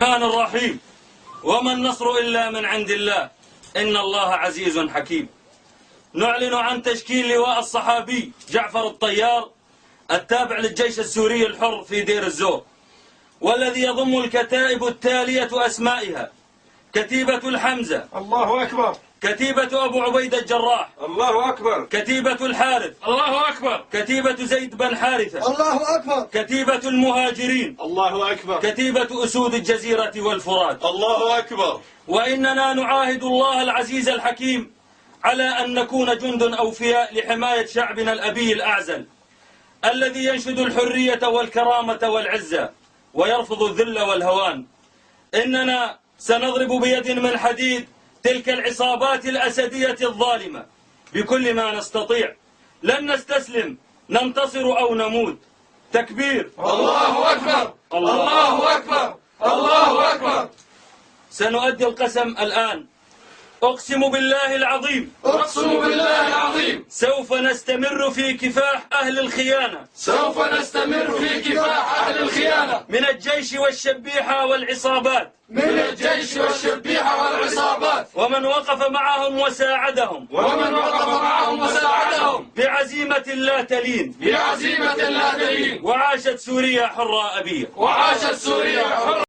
الرحمن الرحيم. وما النصر إلا من عند الله إن الله عزيز حكيم. نعلن عن تشكيل لواء الصحابي جعفر الطيار التابع للجيش السوري الحر في دير الزور، والذي يضم الكتائب التالية أسمائها: كتيبة الحمزة، الله أكبر. كتيبة أبو عبيدة الجراح، الله أكبر. كتيبة الحارث، الله أكبر. كتيبة زيد بن حارثة، الله أكبر. كتيبة المهاجرين، الله أكبر. كتيبة أسود الجزيرة والفرات. الله أكبر. وإننا نعاهد الله العزيز الحكيم على أن نكون جند أوفياء لحماية شعبنا الأبي الأعزل الذي ينشد الحرية والكرامة والعزة ويرفض الذل والهوان. إننا سنضرب بيد من حديد تلك العصابات الأسدية الظالمة بكل ما نستطيع. لن نستسلم، ننتصر أو نموت. تكبير. الله أكبر. الله أكبر. الله أكبر. سنؤدي القسم الآن. أقسم بالله العظيم، أقسم بالله العظيم، سوف نستمر في كفاح أهل الخيانة، سوف نستمر في كفاح أهل الخيانة من الجيش والشبيحة والعصابات، من الجيش والشبيحة والعصابات، ومن وقف معهم وساعدهم، ومن وقف معهم وساعدهم بعزيمة لا تلين. بعزيمة لا تلين. وعاشت سوريا حرة أبية. وعاشت سوريا حرة.